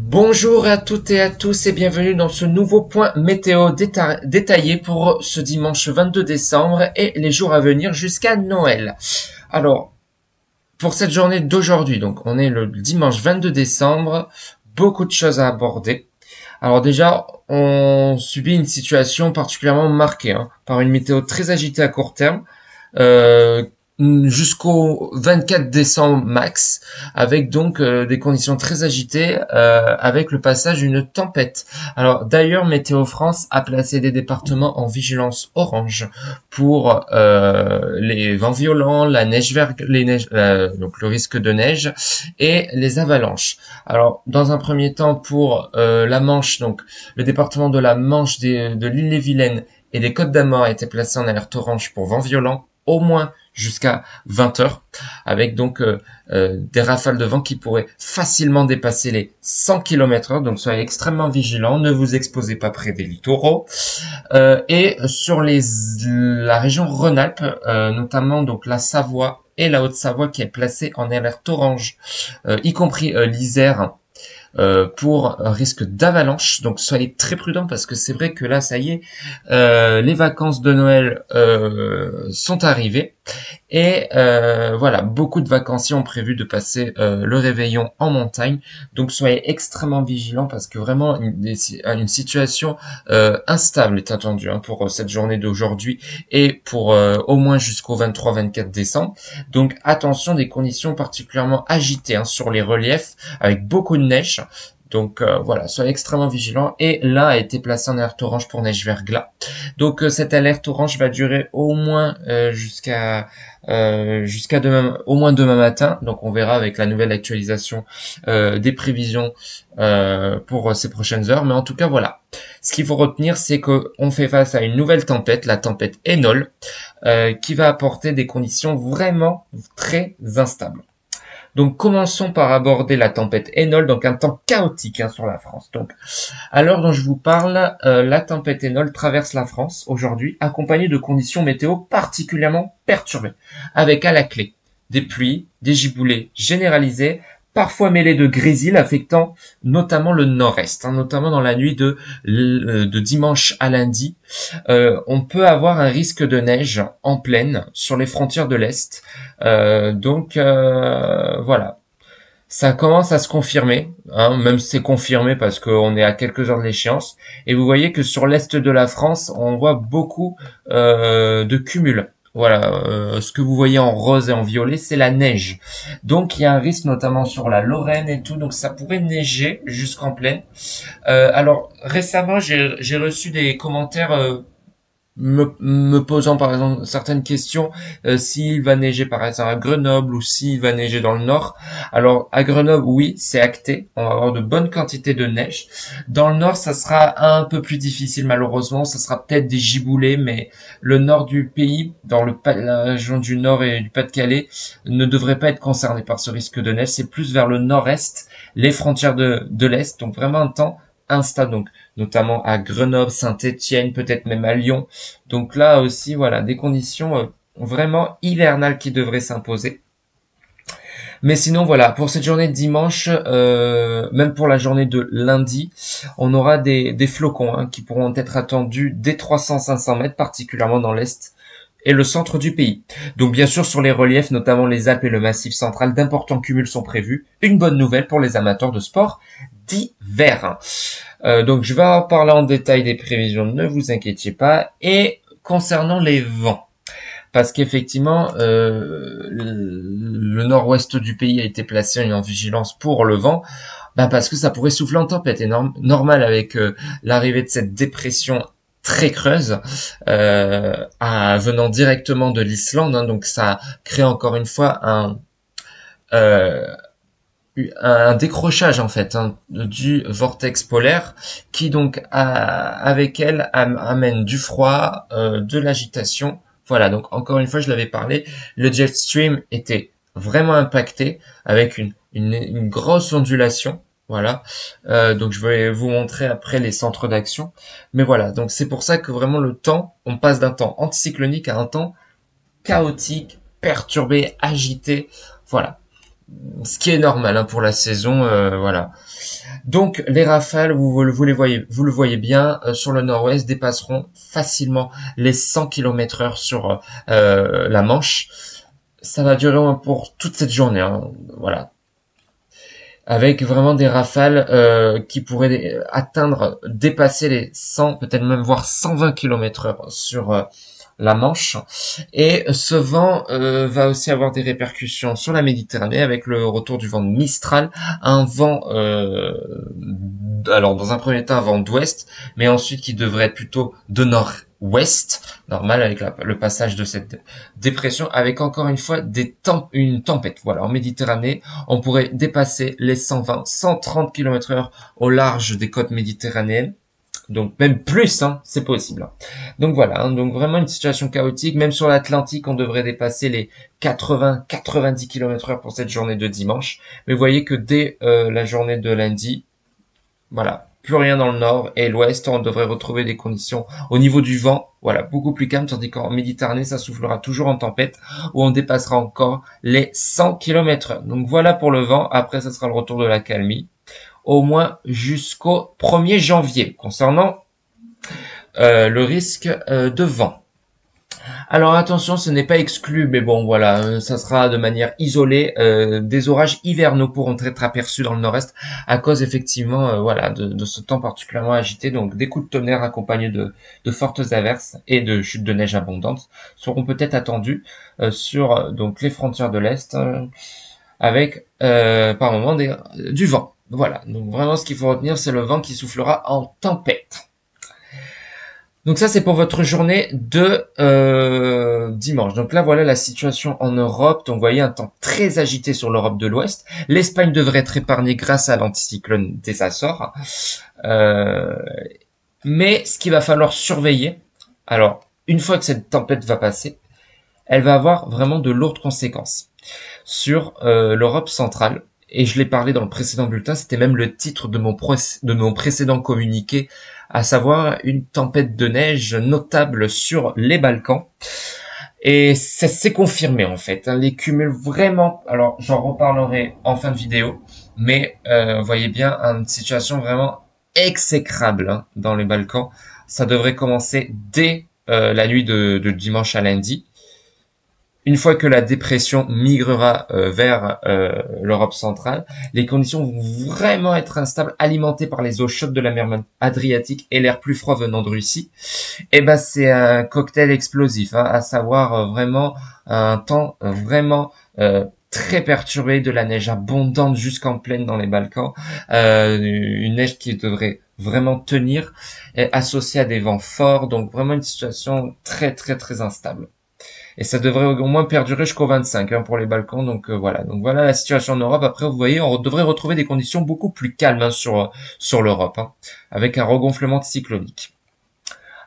Bonjour à toutes et à tous et bienvenue dans ce nouveau point météo détaillé pour ce dimanche 22 décembre et les jours à venir jusqu'à Noël. Alors, pour cette journée d'aujourd'hui, donc on est le dimanche 22 décembre, beaucoup de choses à aborder. Alors déjà, on subit une situation particulièrement marquée par une météo très agitée à court terme, euh, jusqu'au 24 décembre max, avec donc des conditions très agitées, avec le passage d'une tempête. Alors d'ailleurs, Météo France a placé des départements en vigilance orange pour les vents violents, la neige donc le risque de neige et les avalanches. Alors dans un premier temps pour la Manche, donc le département de la Manche de l'Île-et-Vilaine et des Côtes-d'Armor a été placé en alerte orange pour vents violents au moins jusqu'à 20 heures, avec donc des rafales de vent qui pourraient facilement dépasser les 100 km/h, donc soyez extrêmement vigilants, ne vous exposez pas près des littoraux. Et sur la région Rhône-Alpes, notamment donc la Savoie et la Haute-Savoie qui est placée en alerte orange, y compris l'Isère, pour un risque d'avalanche. Donc soyez très prudents parce que c'est vrai que là, ça y est, les vacances de Noël sont arrivées. Et voilà, beaucoup de vacanciers ont prévu de passer le réveillon en montagne. Donc soyez extrêmement vigilants parce que vraiment une situation instable est attendue pour cette journée d'aujourd'hui et pour au moins jusqu'au 23-24 décembre. Donc attention, des conditions particulièrement agitées sur les reliefs avec beaucoup de neige. Donc voilà, soyez extrêmement vigilants. Et là a été placé en alerte orange pour neige verglas. Donc cette alerte orange va durer au moins jusqu'à demain, au moins demain matin. Donc on verra avec la nouvelle actualisation des prévisions pour ces prochaines heures. Mais en tout cas voilà, ce qu'il faut retenir, c'est que on fait face à une nouvelle tempête, la tempête Enol, qui va apporter des conditions vraiment très instables. Donc commençons par aborder la tempête Enol, donc un temps chaotique sur la France. Donc à l'heure dont je vous parle, la tempête Enol traverse la France aujourd'hui, accompagnée de conditions météo particulièrement perturbées, avec à la clé des pluies, des giboulées généralisées, parfois mêlées de grésil affectant notamment le nord-est, notamment dans la nuit de dimanche à lundi. On peut avoir un risque de neige en plaine sur les frontières de l'Est. Donc voilà, ça commence à se confirmer, même si c'est confirmé parce qu'on est à quelques heures de l'échéance. Et vous voyez que sur l'est de la France, on voit beaucoup de cumuls. Voilà, ce que vous voyez en rose et en violet, c'est la neige. Donc il y a un risque notamment sur la Lorraine et tout, donc ça pourrait neiger jusqu'en plaine. Alors récemment, j'ai reçu des commentaires me posant par exemple certaines questions, s'il va neiger par exemple à Grenoble ou s'il va neiger dans le nord. Alors à Grenoble, oui, c'est acté, on va avoir de bonnes quantités de neige. Dans le nord, ça sera un peu plus difficile malheureusement, ça sera peut-être des giboulées, mais le nord du pays, dans la région du Nord et du Pas-de-Calais, ne devrait pas être concerné par ce risque de neige. C'est plus vers le nord-est, les frontières de l'Est, donc vraiment un temps instable, donc notamment à Grenoble, Saint-Étienne, peut-être même à Lyon. Donc là aussi, voilà, des conditions vraiment hivernales qui devraient s'imposer. Mais sinon, voilà, pour cette journée de dimanche, même pour la journée de lundi, on aura des flocons qui pourront être attendus dès 300-500 mètres, particulièrement dans l'Est et le centre du pays. Donc bien sûr, sur les reliefs, notamment les Alpes et le Massif central, d'importants cumuls sont prévus. Une bonne nouvelle pour les amateurs de sport d'hiver. Donc je vais en parler en détail des prévisions, ne vous inquiétez pas. Et concernant les vents, parce qu'effectivement, le nord-ouest du pays a été placé en vigilance pour le vent, parce que ça pourrait souffler en tempête. Et normal avec l'arrivée de cette dépression très creuse venant directement de l'Islande, donc ça crée encore une fois un décrochage en fait du vortex polaire qui donc avec elle amène du froid, de l'agitation. Voilà, donc encore une fois je l'avais parlé, le jet stream était vraiment impacté avec une grosse ondulation. Voilà, donc je vais vous montrer après les centres d'action. Mais voilà, donc c'est pour ça que vraiment le temps, on passe d'un temps anticyclonique à un temps chaotique, perturbé, agité. Voilà. ce qui est normal hein, pour la saison, voilà. Donc les rafales, vous le voyez bien, sur le nord-ouest dépasseront facilement les 100 km/h sur la Manche. Ça va durer pour toute cette journée, hein, voilà. Avec vraiment des rafales qui pourraient dépasser les 100, peut-être même voire 120 km/h sur la Manche. Et ce vent va aussi avoir des répercussions sur la Méditerranée avec le retour du vent de Mistral, un vent, alors dans un premier temps un vent d'ouest, mais ensuite qui devrait être plutôt de nord-ouest, normal avec le passage de cette dépression, avec encore une fois une tempête. Voilà, en Méditerranée, on pourrait dépasser les 120, 130 km/h au large des côtes méditerranéennes. Donc même plus, hein, c'est possible. Donc voilà, hein, donc vraiment une situation chaotique. Même sur l'Atlantique, on devrait dépasser les 80-90 km/h pour cette journée de dimanche. Mais vous voyez que dès la journée de lundi, voilà, plus rien dans le nord et l'ouest, on devrait retrouver des conditions au niveau du vent, voilà, beaucoup plus calme, tandis qu'en Méditerranée, ça soufflera toujours en tempête, où on dépassera encore les 100 km/h. Donc voilà pour le vent. Après, ça sera le retour de la calmie, au moins jusqu'au 1er janvier, concernant le risque de vent. Alors attention, ce n'est pas exclu, mais bon voilà, ça sera de manière isolée. Des orages hivernaux pourront être aperçus dans le nord-est à cause effectivement voilà de ce temps particulièrement agité. Donc des coups de tonnerre accompagnés de fortes averses et de chutes de neige abondantes seront peut-être attendus sur donc les frontières de l'est avec par moment du vent. Voilà, donc vraiment ce qu'il faut retenir, c'est le vent qui soufflera en tempête. Donc ça, c'est pour votre journée de dimanche. Donc là, voilà la situation en Europe. Donc vous voyez un temps très agité sur l'Europe de l'Ouest. L'Espagne devrait être épargnée grâce à l'anticyclone des Açores. Mais ce qu'il va falloir surveiller, alors une fois que cette tempête va passer, elle va avoir vraiment de lourdes conséquences sur l'Europe centrale. Et je l'ai parlé dans le précédent bulletin, c'était même le titre de mon précédent communiqué, à savoir une tempête de neige notable sur les Balkans. Et ça s'est confirmé en fait. Les cumuls vraiment, alors j'en reparlerai en fin de vidéo, mais vous voyez bien une situation vraiment exécrable hein, dans les Balkans. Ça devrait commencer dès la nuit de dimanche à lundi. Une fois que la dépression migrera vers l'Europe centrale, les conditions vont vraiment être instables, alimentées par les eaux chaudes de la mer Adriatique et l'air plus froid venant de Russie. Et ben c'est un cocktail explosif, hein, à savoir vraiment un temps vraiment très perturbé, de la neige abondante jusqu'en plaine dans les Balkans, une neige qui devrait vraiment tenir, associée à des vents forts, donc vraiment une situation très très très instable. Et ça devrait au moins perdurer jusqu'au 25 hein, pour les Balkans. Donc voilà. Donc voilà la situation en Europe. Après, vous voyez, on devrait retrouver des conditions beaucoup plus calmes hein, sur l'Europe, hein, avec un regonflement cyclonique.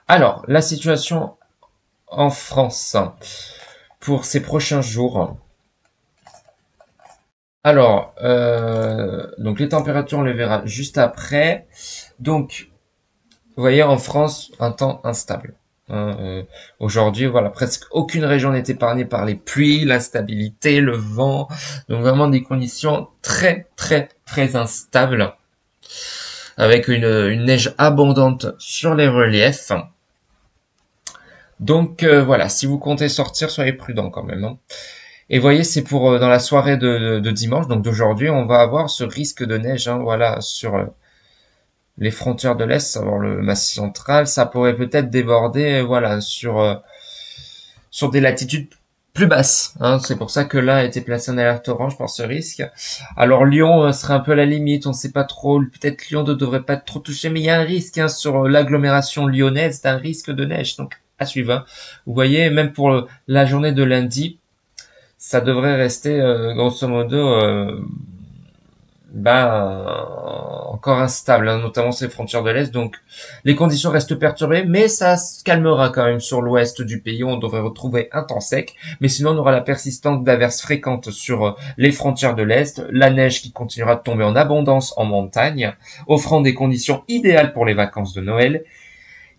Alors, la situation en France hein, pour ces prochains jours. Alors, donc les températures, on les verra juste après. Donc, vous voyez, en France, un temps instable. Aujourd'hui, voilà, presque aucune région n'est épargnée par les pluies, l'instabilité, le vent, donc vraiment des conditions très très très instables, avec une neige abondante sur les reliefs. Donc voilà, si vous comptez sortir, soyez prudents quand même. Hein. Et voyez, c'est pour dans la soirée de dimanche, donc d'aujourd'hui, on va avoir ce risque de neige, hein, voilà, sur les frontières de l'Est, savoir le Massif central, ça pourrait peut-être déborder, voilà, sur des latitudes plus basses. Hein. C'est pour ça que là a été placé en alerte orange pour ce risque. Alors Lyon serait un peu à la limite, on ne sait pas trop. Peut-être Lyon ne devrait pas être trop touché, mais il y a un risque hein, sur l'agglomération lyonnaise, c'est un risque de neige, donc à suivre. Hein. Vous voyez, même pour la journée de lundi, ça devrait rester grosso modo encore instable, hein, notamment ces frontières de l'Est. Donc les conditions restent perturbées, mais ça se calmera quand même sur l'ouest du pays. On devrait retrouver un temps sec, mais sinon on aura la persistance d'averses fréquentes sur les frontières de l'Est, la neige qui continuera de tomber en abondance en montagne, offrant des conditions idéales pour les vacances de Noël.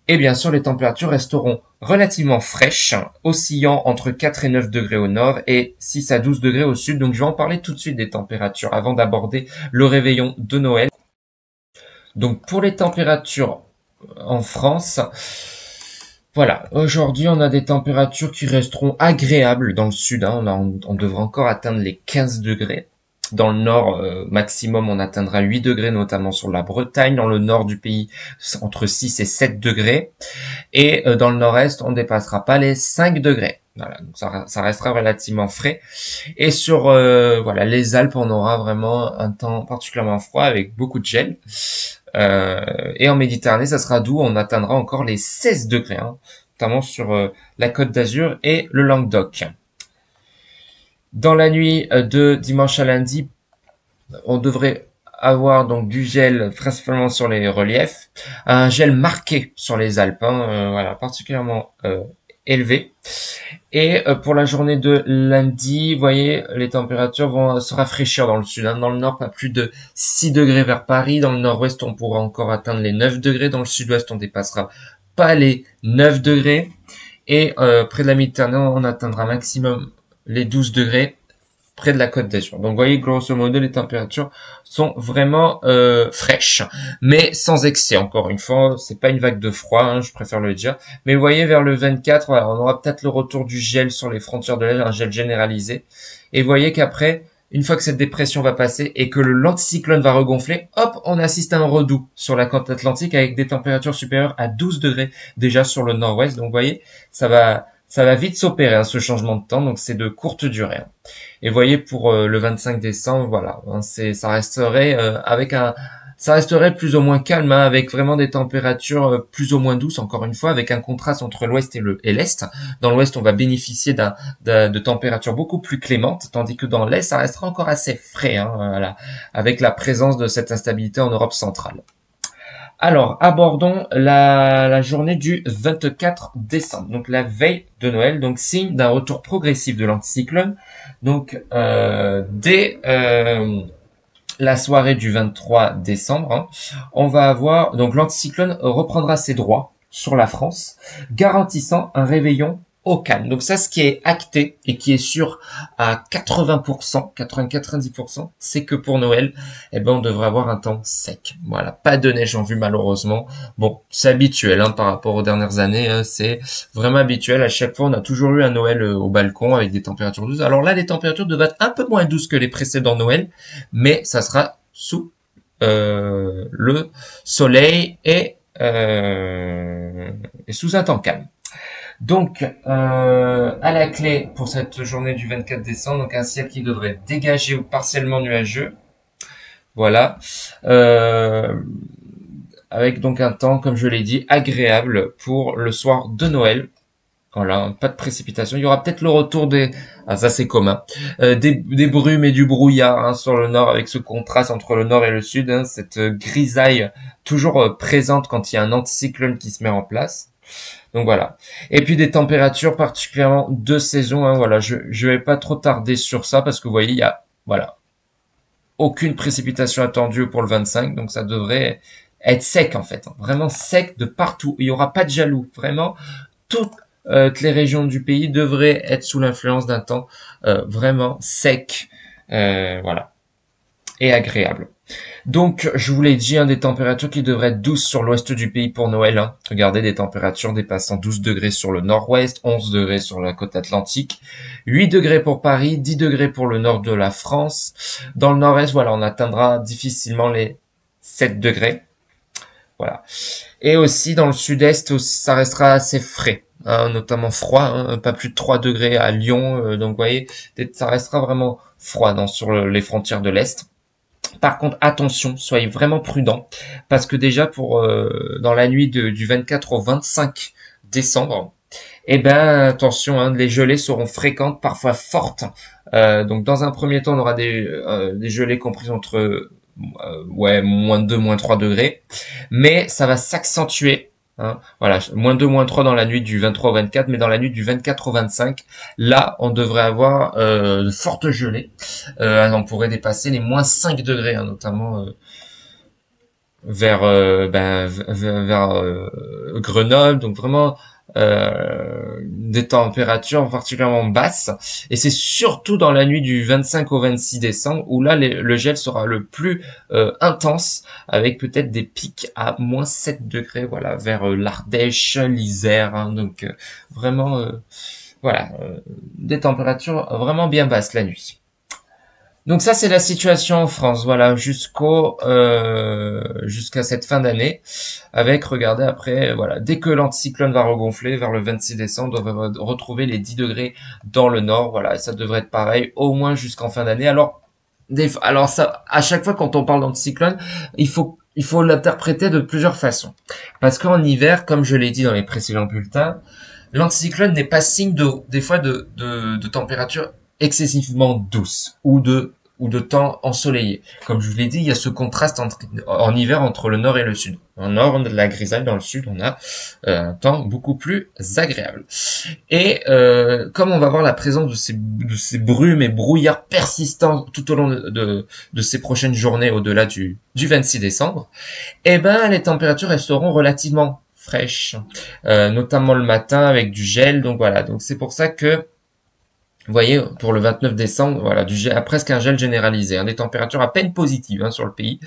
Et bien sûr, les températures resteront relativement fraîches, oscillant entre 4 et 9 degrés au nord et 6 à 12 degrés au sud. Donc je vais en parler tout de suite des températures avant d'aborder le réveillon de Noël. Donc pour les températures en France, voilà, aujourd'hui on a des températures qui resteront agréables dans le sud, hein. On devrait encore atteindre les 15 degrés. Dans le nord, maximum, on atteindra 8 degrés, notamment sur la Bretagne. Dans le nord du pays, entre 6 et 7 degrés. Et dans le nord-est, on ne dépassera pas les 5 degrés. Voilà, donc ça restera relativement frais. Et sur voilà, les Alpes, on aura vraiment un temps particulièrement froid avec beaucoup de gel. Et en Méditerranée, ça sera doux, on atteindra encore les 16 degrés, hein, notamment sur la Côte d'Azur et le Languedoc. Dans la nuit de dimanche à lundi, on devrait avoir donc du gel principalement sur les reliefs, un gel marqué sur les Alpes, hein, voilà, particulièrement élevé. Et pour la journée de lundi, vous voyez, les températures vont se rafraîchir dans le sud, hein. Dans le nord, pas plus de 6 degrés vers Paris. Dans le nord-ouest, on pourra encore atteindre les 9 degrés. Dans le sud-ouest, on dépassera pas les 9 degrés. Et près de la Méditerranée, on atteindra maximum les 12 degrés près de la Côte d'Azur. Donc, vous voyez, grosso modo, les températures sont vraiment fraîches, mais sans excès. Encore une fois, c'est pas une vague de froid, hein, je préfère le dire. Mais vous voyez, vers le 24, voilà, on aura peut-être le retour du gel sur les frontières de l'Est, un gel généralisé. Et vous voyez qu'après, une fois que cette dépression va passer et que l'anticyclone va regonfler, hop, on assiste à un redout sur la côte atlantique avec des températures supérieures à 12 degrés déjà sur le nord-ouest. Donc, vous voyez, ça va vite s'opérer, hein, ce changement de temps, donc c'est de courte durée, hein. Et vous voyez, pour le 25 décembre, voilà, hein, ça resterait plus ou moins calme, hein, avec vraiment des températures plus ou moins douces, encore une fois, avec un contraste entre l'ouest et l'est. Dans l'ouest, on va bénéficier de températures beaucoup plus clémentes, tandis que dans l'est, ça restera encore assez frais, hein, voilà, avec la présence de cette instabilité en Europe centrale. Alors, abordons la journée du 24 décembre, donc la veille de Noël, donc signe d'un retour progressif de l'anticyclone. Donc, dès la soirée du 23 décembre, hein, on va avoir, donc l'anticyclone reprendra ses droits sur la France, garantissant un réveillon au calme. Donc ça, ce qui est acté et qui est sûr à 80%, 90%, c'est que pour Noël, eh ben, on devrait avoir un temps sec. Voilà, pas de neige en vue malheureusement. Bon, c'est habituel, hein, par rapport aux dernières années, hein, c'est vraiment habituel. À chaque fois, on a toujours eu un Noël au balcon avec des températures douces. Alors là, les températures devraient être un peu moins douces que les précédents Noël, mais ça sera sous le soleil et sous un temps calme. Donc, à la clé pour cette journée du 24 décembre, donc un ciel qui devrait dégager ou partiellement nuageux. Voilà. Avec donc un temps, comme je l'ai dit, agréable pour le soir de Noël. Voilà, pas de précipitation. Il y aura peut-être le retour ça c'est commun, des brumes et du brouillard, hein, sur le nord, avec ce contraste entre le nord et le sud, hein, cette grisaille toujours présente quand il y a un anticyclone qui se met en place. Donc voilà. Et puis des températures particulièrement de saison, hein, voilà. Je vais pas trop tarder sur ça parce que vous voyez, il y a, voilà, aucune précipitation attendue pour le 25, donc ça devrait être sec en fait, hein, vraiment sec de partout. Il y aura pas de jaloux, vraiment. Toutes les régions du pays devraient être sous l'influence d'un temps vraiment sec, voilà, et agréable. Donc, je vous l'ai dit, hein, des températures qui devraient être douces sur l'ouest du pays pour Noël, hein. Regardez, des températures dépassant 12 degrés sur le nord-ouest, 11 degrés sur la côte atlantique, 8 degrés pour Paris, 10 degrés pour le nord de la France. Dans le nord-est, voilà, on atteindra difficilement les 7 degrés. Voilà. Et aussi, dans le sud-est, aussi, ça restera assez frais, hein, notamment froid, hein, pas plus de 3 degrés à Lyon. Donc, vous voyez, ça restera vraiment froid sur les frontières de l'Est. Par contre, attention, soyez vraiment prudents, parce que déjà dans la nuit du 24 au 25 décembre, eh ben attention, hein, les gelées seront fréquentes, parfois fortes. Donc dans un premier temps, on aura des gelées comprises entre moins 2, moins 3 degrés, mais ça va s'accentuer. Hein, voilà, moins 2, moins 3 dans la nuit du 23 au 24, mais dans la nuit du 24 au 25, là, on devrait avoir de fortes gelées. On pourrait dépasser les moins 5 degrés, hein, notamment vers Grenoble, donc vraiment des températures particulièrement basses, et c'est surtout dans la nuit du 25 au 26 décembre où là le gel sera le plus intense, avec peut-être des pics à moins 7 degrés, voilà, vers l'Ardèche, l'Isère, hein, donc vraiment voilà, des températures vraiment bien basses la nuit. Donc ça c'est la situation en France, voilà, jusqu'à cette fin d'année, avec, regardez après, voilà, dès que l'anticyclone va regonfler vers le 26 décembre, on va retrouver les 10 degrés dans le nord, voilà, et ça devrait être pareil au moins jusqu'en fin d'année. Alors ça, à chaque fois quand on parle d'anticyclone, il faut l'interpréter de plusieurs façons, parce qu'en hiver, comme je l'ai dit dans les précédents bulletins, l'anticyclone n'est pas signe des fois de température excessivement douce ou de temps ensoleillé. Comme je vous l'ai dit, il y a ce contraste en hiver entre le nord et le sud. En nord, on a de la grisaille, dans le sud, on a un temps beaucoup plus agréable. Et comme on va voir la présence de ces brumes et brouillards persistants tout au long de ces prochaines journées au-delà du 26 décembre, eh ben les températures resteront relativement fraîches, notamment le matin avec du gel. Donc voilà, donc c'est pour ça que vous voyez, pour le 29 décembre, voilà, presque un gel généralisé, hein, des températures à peine positives, hein, sur le pays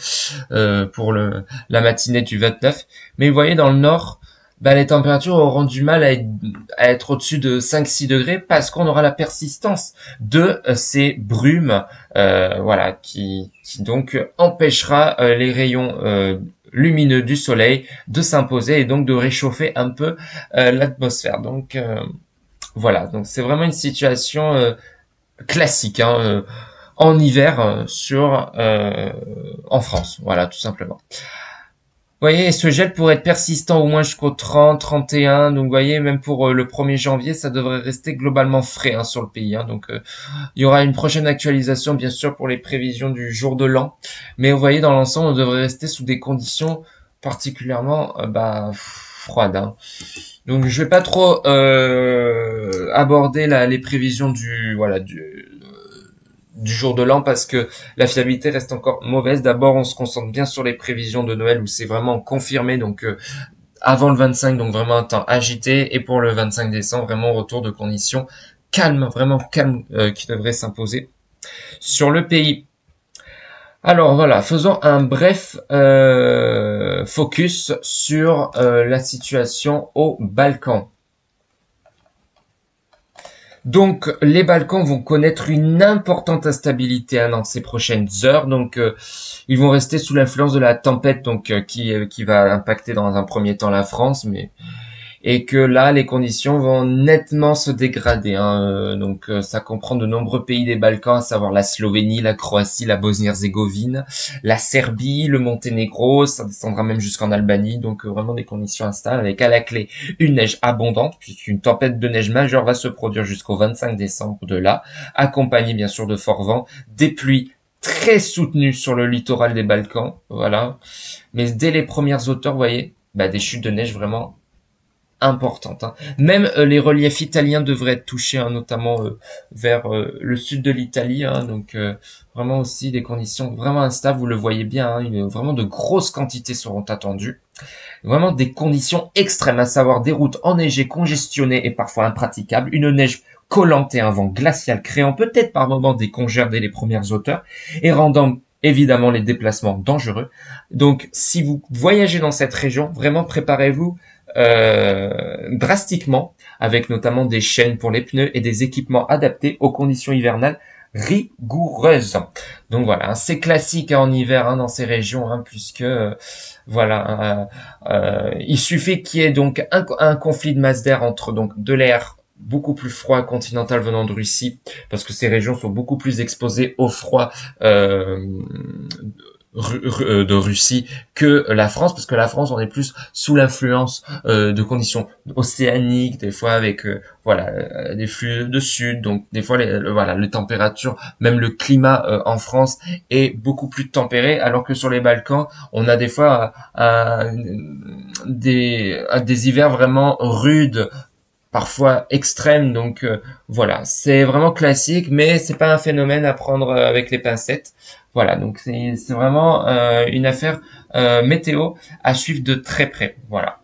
pour la matinée du 29. Mais vous voyez, dans le nord, les températures auront du mal à être au-dessus de 5-6 degrés, parce qu'on aura la persistance de ces brumes, voilà, qui donc empêchera les rayons lumineux du soleil de s'imposer et donc de réchauffer un peu l'atmosphère. Donc voilà, donc c'est vraiment une situation classique, hein, en hiver en France, voilà, tout simplement. Vous voyez, ce gel pourrait être persistant au moins jusqu'au 30, 31, donc vous voyez, même pour le 1er janvier, ça devrait rester globalement frais, hein, sur le pays, hein, donc il y aura une prochaine actualisation, bien sûr, pour les prévisions du jour de l'an, mais vous voyez, dans l'ensemble, on devrait rester sous des conditions particulièrement froides, hein. Donc je vais pas trop aborder les prévisions du jour de l'an, parce que la fiabilité reste encore mauvaise. D'abord, on se concentre bien sur les prévisions de Noël où c'est vraiment confirmé, donc avant le 25, donc vraiment un temps agité, et pour le 25 décembre, vraiment retour de conditions calmes, vraiment calmes, qui devraient s'imposer sur le pays. Alors voilà, faisons un bref focus sur la situation aux Balkans. Donc les Balkans vont connaître une importante instabilité, hein, dans ces prochaines heures. Donc ils vont rester sous l'influence de la tempête, donc qui va impacter dans un premier temps la France, et que là les conditions vont nettement se dégrader, hein. Donc ça comprend de nombreux pays des Balkans, à savoir la Slovénie, la Croatie, la Bosnie-Herzégovine, la Serbie, le Monténégro, ça descendra même jusqu'en Albanie. Donc vraiment des conditions instables, avec à la clé une neige abondante, puisqu'une tempête de neige majeure va se produire jusqu'au 25 décembre de là, accompagnée bien sûr de forts vents, des pluies très soutenues sur le littoral des Balkans, voilà. Mais dès les premières hauteurs, vous voyez, des chutes de neige vraiment importante, hein. Même les reliefs italiens devraient être touchés, hein, notamment vers le sud de l'Italie, hein, donc vraiment aussi des conditions vraiment instables, vous le voyez bien, hein, vraiment de grosses quantités seront attendues, vraiment des conditions extrêmes, à savoir des routes enneigées, congestionnées et parfois impraticables, une neige collante et un vent glacial créant peut-être par moments des congères dès les premières hauteurs et rendant évidemment les déplacements dangereux. Donc si vous voyagez dans cette région, vraiment préparez-vous drastiquement, avec notamment des chaînes pour les pneus et des équipements adaptés aux conditions hivernales rigoureuses. Donc voilà, c'est classique, hein, en hiver, hein, dans ces régions, hein, puisque il suffit qu'il y ait donc un conflit de masse d'air entre donc de l'air beaucoup plus froid continental venant de Russie, parce que ces régions sont beaucoup plus exposées au froid de Russie que la France, parce que la France, on est plus sous l'influence de conditions océaniques, des fois avec des flux de sud, donc des fois les températures, même le climat en France est beaucoup plus tempéré, alors que sur les Balkans, on a des fois des hivers vraiment rudes, parfois extrêmes. Donc voilà, c'est vraiment classique, mais c'est pas un phénomène à prendre avec les pincettes. Voilà, donc c'est vraiment une affaire météo à suivre de très près. Voilà.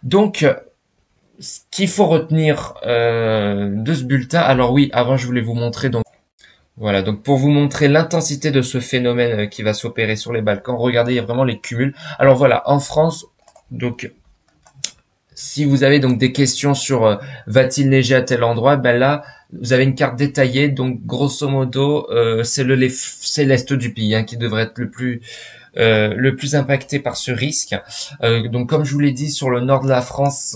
Donc, ce qu'il faut retenir de ce bulletin, alors oui, avant je voulais vous montrer donc voilà, donc pour vous montrer l'intensité de ce phénomène qui va s'opérer sur les Balkans, regardez, il y a vraiment les cumuls. Alors voilà, en France, donc si vous avez donc des questions sur va-t-il neiger à tel endroit, ben là vous avez une carte détaillée. Donc grosso modo, c'est l'est du pays qui devrait être le plus impacté par ce risque. Donc comme je vous l'ai dit, sur le nord de la France,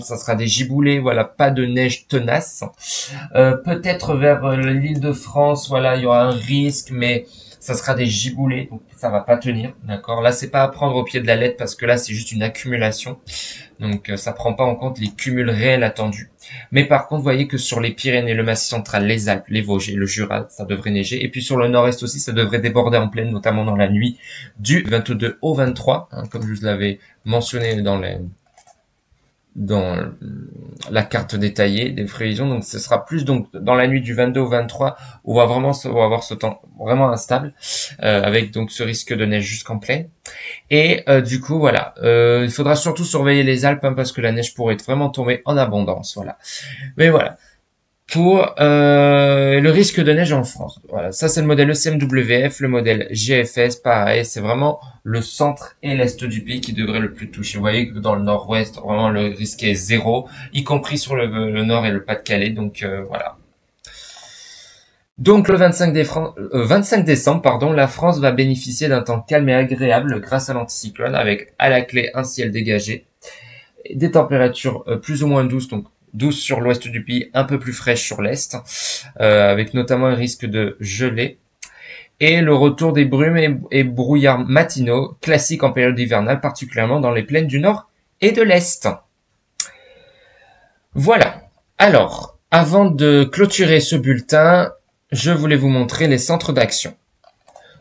ça sera des giboulées, voilà, pas de neige tenace. Peut-être vers l'île de France, voilà, il y aura un risque, mais ça sera des giboulées, donc ça va pas tenir, d'accord. Là, c'est pas à prendre au pied de la lettre parce que là, c'est juste une accumulation. Donc ça prend pas en compte les cumuls réels attendus. Mais par contre, vous voyez que sur les Pyrénées, le Massif central, les Alpes, les Vosges et le Jura, ça devrait neiger. Et puis sur le nord-est aussi, ça devrait déborder en pleine, notamment dans la nuit du 22 au 23, comme je vous l'avais mentionné dans la carte détaillée des prévisions. Donc ce sera plus donc dans la nuit du 22 au 23 où on va avoir ce temps vraiment instable avec donc ce risque de neige jusqu'en pleine. Et du coup voilà, il faudra surtout surveiller les Alpes parce que la neige pourrait vraiment tomber en abondance. Voilà. Mais voilà. Pour le risque de neige en France. Voilà, ça c'est le modèle ECMWF, le modèle GFS, pareil, c'est vraiment le centre et l'est du pays qui devrait le plus toucher. Vous voyez que dans le nord-ouest, vraiment le risque est zéro, y compris sur le nord et le Pas-de-Calais, donc voilà. Donc le 25 décembre, pardon, la France va bénéficier d'un temps calme et agréable grâce à l'anticyclone, avec à la clé un ciel dégagé, des températures plus ou moins douces, donc douce sur l'ouest du pays, un peu plus fraîche sur l'est, avec notamment un risque de gelée. Et le retour des brumes et brouillards matinaux, classiques en période hivernale, particulièrement dans les plaines du nord et de l'est. Voilà. Alors, avant de clôturer ce bulletin, je voulais vous montrer les centres d'action.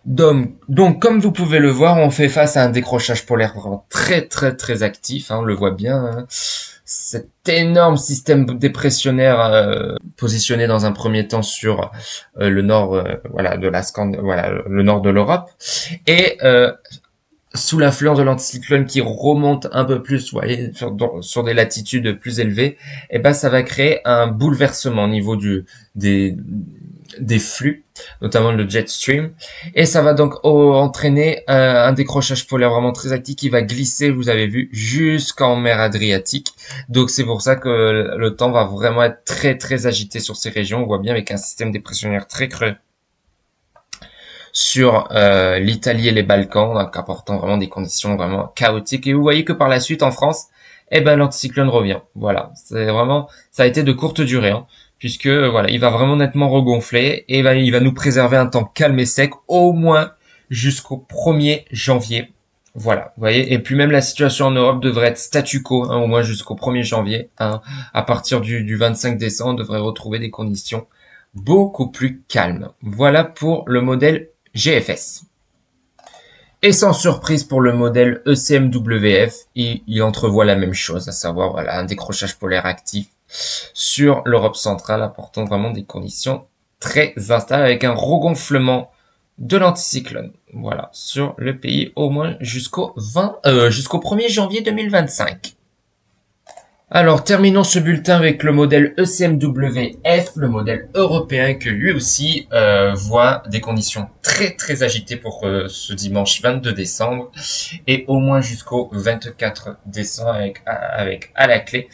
Donc, comme vous pouvez le voir, on fait face à un décrochage polaire vraiment très très très actif, on le voit bien. Cet énorme système dépressionnaire positionné dans un premier temps sur le nord, voilà, de voilà, le nord de l'Europe, et sous l'influence de l'anticyclone qui remonte un peu plus, vous voyez, sur des latitudes plus élevées, et ben ça va créer un bouleversement au niveau des flux, notamment le jet stream, et ça va donc entraîner un décrochage polaire vraiment très actif qui va glisser, vous avez vu, jusqu'en mer Adriatique. Donc c'est pour ça que le temps va vraiment être très très agité sur ces régions. On voit bien avec un système dépressionnaire très creux sur l'Italie et les Balkans, donc apportant vraiment des conditions vraiment chaotiques. Et vous voyez que par la suite en France, eh ben l'anticyclone revient. Voilà, c'est vraiment, ça a été de courte durée, puisque voilà, il va vraiment nettement regonfler et il va nous préserver un temps calme et sec au moins jusqu'au 1er janvier. Voilà, vous voyez, et puis même la situation en Europe devrait être statu quo, au moins jusqu'au 1er janvier. À partir du 25 décembre, on devrait retrouver des conditions beaucoup plus calmes. Voilà pour le modèle GFS. Et sans surprise pour le modèle ECMWF, il entrevoit la même chose, à savoir voilà, un décrochage polaire actif sur l'Europe centrale, apportant vraiment des conditions très instables avec un regonflement de l'anticyclone. Voilà, sur le pays au moins jusqu'au 1er janvier 2025. Alors, terminons ce bulletin avec le modèle ECMWF, le modèle européen que lui aussi voit des conditions très très agitées pour ce dimanche 22 décembre et au moins jusqu'au 24 décembre avec à la clé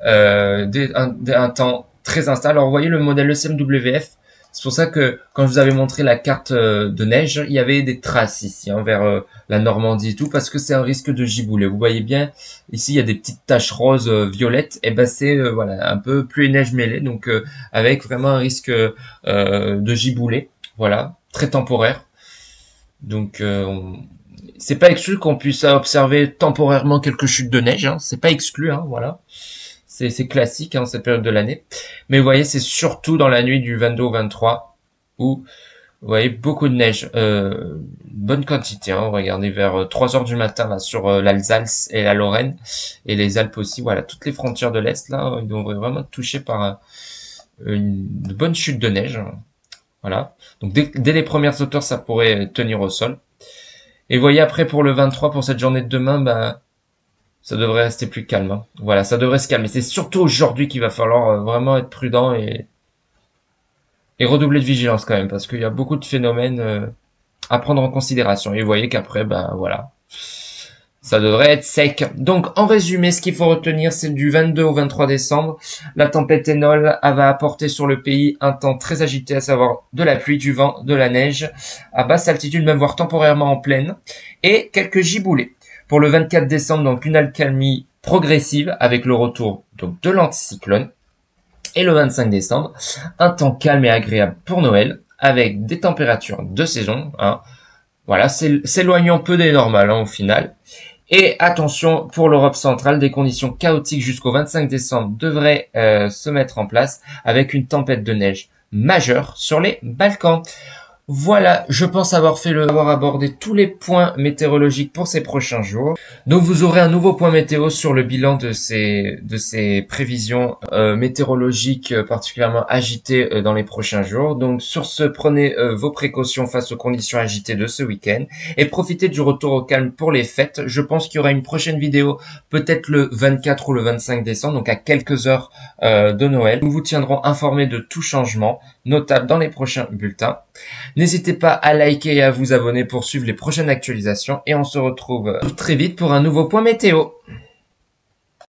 un temps très instable. Alors, vous voyez le modèle ECMWF, c'est pour ça que quand je vous avais montré la carte de neige, il y avait des traces ici vers la Normandie et tout, parce que c'est un risque de giboulée. Vous voyez bien, ici il y a des petites taches roses violettes, et ben c'est voilà un peu pluie et neige mêlée, donc avec vraiment un risque de giboulée, voilà, très temporaire. Donc c'est pas exclu qu'on puisse observer temporairement quelques chutes de neige, c'est pas exclu, voilà. C'est classique cette période de l'année. Mais vous voyez, c'est surtout dans la nuit du 22 au 23 où vous voyez beaucoup de neige. Bonne quantité. Regardez vers 3 heures du matin là, sur l'Alsace et la Lorraine. Et les Alpes aussi. Voilà, toutes les frontières de l'Est, là, ils devraient vraiment être touchés par une bonne chute de neige. Voilà. Donc dès les premières hauteurs, ça pourrait tenir au sol. Et voyez après pour le 23, pour cette journée de demain, bah, ça devrait rester plus calme. Hein. Voilà, ça devrait se calmer. C'est surtout aujourd'hui qu'il va falloir vraiment être prudent et redoubler de vigilance quand même, parce qu'il y a beaucoup de phénomènes à prendre en considération. Et vous voyez qu'après, bah voilà, ça devrait être sec. Donc en résumé, ce qu'il faut retenir, c'est du 22 au 23 décembre. La tempête Enol va apporter sur le pays un temps très agité, à savoir de la pluie, du vent, de la neige, à basse altitude, même voire temporairement en plaine, et quelques giboulées. Pour le 24 décembre, donc une accalmie progressive avec le retour donc de l'anticyclone. Et le 25 décembre, un temps calme et agréable pour Noël, avec des températures de saison. Hein. Voilà, s'éloignant peu des normales hein, au final. Et attention, pour l'Europe centrale, des conditions chaotiques jusqu'au 25 décembre devraient se mettre en place avec une tempête de neige majeure sur les Balkans. Voilà, je pense avoir abordé tous les points météorologiques pour ces prochains jours. Donc vous aurez un nouveau point météo sur le bilan de ces prévisions météorologiques particulièrement agitées dans les prochains jours. Donc sur ce, prenez vos précautions face aux conditions agitées de ce week-end et profitez du retour au calme pour les fêtes. Je pense qu'il y aura une prochaine vidéo peut-être le 24 ou le 25 décembre, donc à quelques heures de Noël. Nous vous tiendrons informés de tout changement notable dans les prochains bulletins. N'hésitez pas à liker et à vous abonner pour suivre les prochaines actualisations et on se retrouve très vite pour un nouveau point météo.